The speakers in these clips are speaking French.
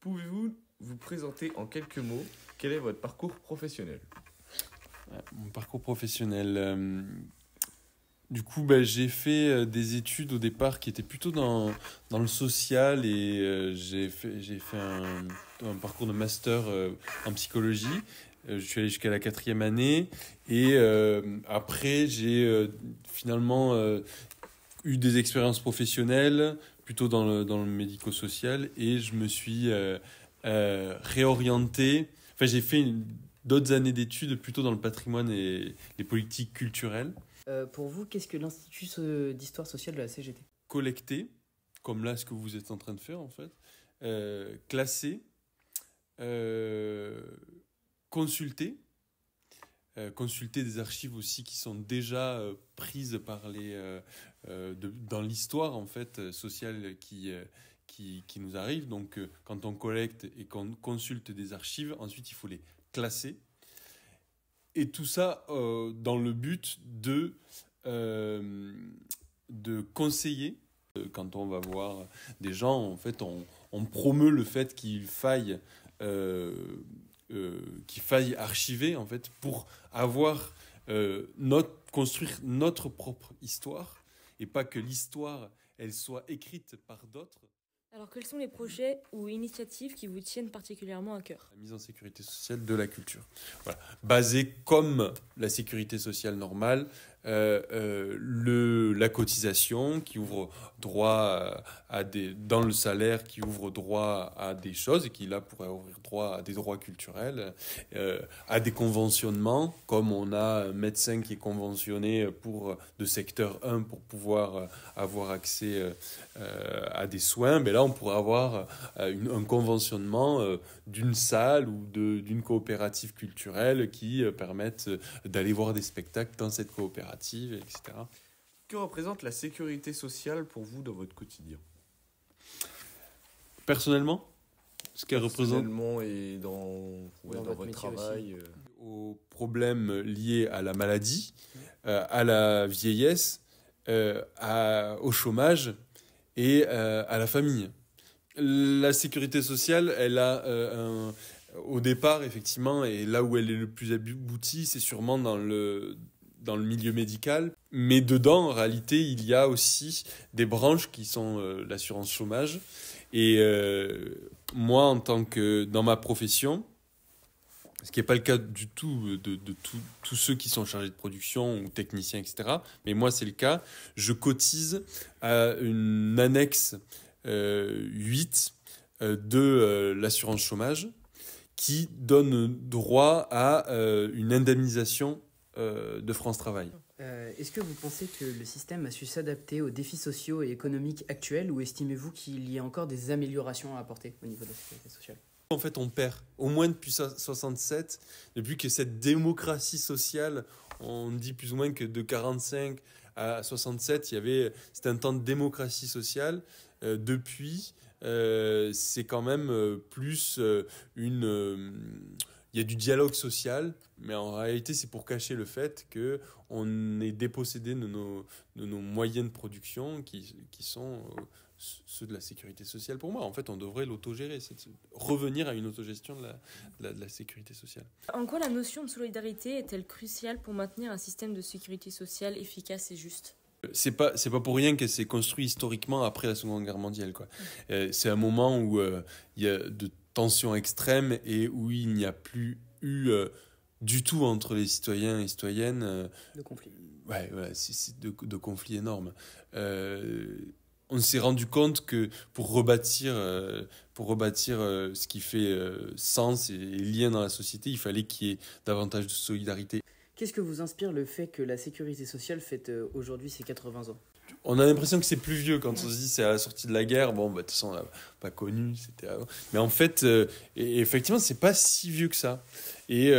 Pouvez-vous vous présenter en quelques mots? Quel est votre parcours professionnel? Mon parcours professionnel. Du coup, j'ai fait des études au départ qui étaient plutôt dans le social et j'ai fait un parcours de master en psychologie. Je suis allé jusqu'à la 4e année et après, j'ai finalement eu des expériences professionnelles plutôt dans le médico-social et je me suis réorienté. Enfin, j'ai fait d'autres années d'études plutôt dans le patrimoine et les politiques culturelles. Pour vous, qu'est-ce que l'Institut d'histoire sociale de la CGT? Collecter, comme là ce que vous êtes en train de faire en fait, classer, consulter, consulter des archives aussi qui sont déjà prises par dans l'histoire en fait sociale qui nous arrive. Donc quand on collecte et qu'on consulte des archives, ensuite il faut les classer. Et tout ça dans le but de conseiller. Quand on va voir des gens, en fait, on promeut le fait qu'il faille archiver, en fait, pour avoir construire notre propre histoire et pas que l'histoire, elle soit écrite par d'autres. Alors, quels sont les projets ou initiatives qui vous tiennent particulièrement à cœur? La mise en sécurité sociale de la culture. Voilà. Basée comme la sécurité sociale normale, la cotisation qui ouvre droit dans le salaire, qui ouvre droit à des choses et qui là pourrait ouvrir droit à des droits culturels, à des conventionnements, comme on a un médecin qui est conventionné de secteur 1 pour pouvoir avoir accès à des soins. Mais là, on pourrait avoir un conventionnement d'une salle ou d'une coopérative culturelle qui permettent d'aller voir des spectacles dans cette coopérative, etc. Que représente la sécurité sociale pour vous dans votre quotidien? Personnellement, ce qu'elle représente et dans votre travail. Aux problèmes liés à la maladie, à la vieillesse, au chômage et à la famille. La sécurité sociale, elle a au départ, effectivement, et là où elle est le plus aboutie, c'est sûrement dans le milieu médical. Mais dedans, en réalité, il y a aussi des branches qui sont l'assurance chômage. Et moi, dans ma profession, ce qui n'est pas le cas du tout de tous ceux qui sont chargés de production ou techniciens, etc. Mais moi, c'est le cas. Je cotise à une annexe 8 de l'assurance chômage qui donne droit à une indemnisation de France Travail. Est-ce que vous pensez que le système a su s'adapter aux défis sociaux et économiques actuels ou estimez-vous qu'il y a encore des améliorations à apporter au niveau de la sécurité sociale? En fait, on perd, au moins depuis 67, depuis que cette démocratie sociale, on dit plus ou moins que de 45 à 67, c'était un temps de démocratie sociale. Depuis, c'est quand même plus il y a du dialogue social, mais en réalité, c'est pour cacher le fait qu'on est dépossédé de nos moyens de production qui sont ceux de la sécurité sociale. Pour moi, en fait, on devrait l'autogérer, revenir à une autogestion de la sécurité sociale. En quoi la notion de solidarité est-elle cruciale pour maintenir un système de sécurité sociale efficace et juste? C'est pas pour rien qu'elle s'est construite historiquement après la Seconde Guerre mondiale, quoi. C'est un moment où il y a de tensions extrêmes et où il n'y a plus eu du tout entre les citoyens et citoyennes De conflit. Ouais, c'est de conflits énormes. On s'est rendu compte que pour rebâtir ce qui fait sens et lien dans la société, il fallait qu'il y ait davantage de solidarité. Qu'est-ce que vous inspire le fait que la sécurité sociale fête aujourd'hui ses 80 ans? On a l'impression que c'est plus vieux quand on se dit c'est à la sortie de la guerre. Bon, de toute façon, on n'a pas connu, c'était avant. Mais en fait, et effectivement, c'est pas si vieux que ça. Et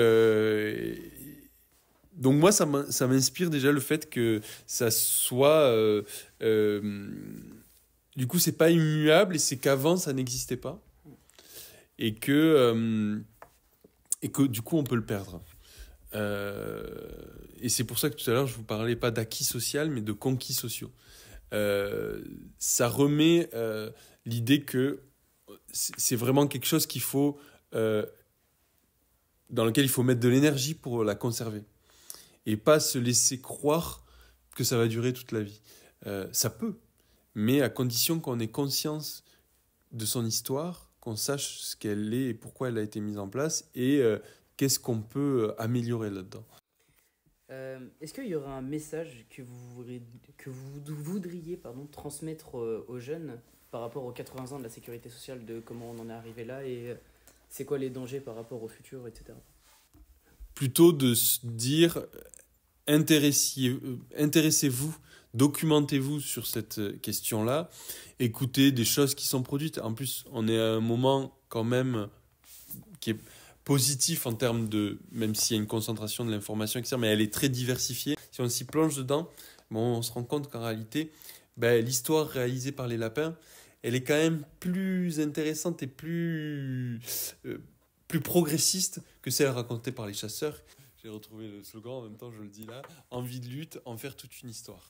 donc moi, ça m'inspire déjà le fait que ça soit... du coup, c'est pas immuable et c'est qu'avant, ça n'existait pas. Et que du coup, on peut le perdre. Et c'est pour ça que tout à l'heure, je vous parlais pas d'acquis social, mais de conquis sociaux. Ça remet l'idée que c'est vraiment quelque chose dans lequel il faut mettre de l'énergie pour la conserver. Et pas se laisser croire que ça va durer toute la vie. Ça peut, mais à condition qu'on ait conscience de son histoire, qu'on sache ce qu'elle est et pourquoi elle a été mise en place, et qu'est-ce qu'on peut améliorer là-dedans. Est-ce qu'il y aura un message que vous voudriez transmettre aux jeunes par rapport aux 80 ans de la sécurité sociale, de comment on en est arrivé là et c'est quoi les dangers par rapport au futur, etc. Plutôt de se dire, intéressez-vous, documentez-vous sur cette question-là, écoutez des choses qui sont produites. En plus, on est à un moment quand même qui est positif en termes de, même s'il y a une concentration de l'information, etc., mais elle est très diversifiée. Si on s'y plonge dedans, on se rend compte qu'en réalité, l'histoire réalisée par les lapins, elle est quand même plus intéressante et plus progressiste que celle racontée par les chasseurs. J'ai retrouvé le slogan, en même temps je le dis là, envie de lutte, en faire toute une histoire.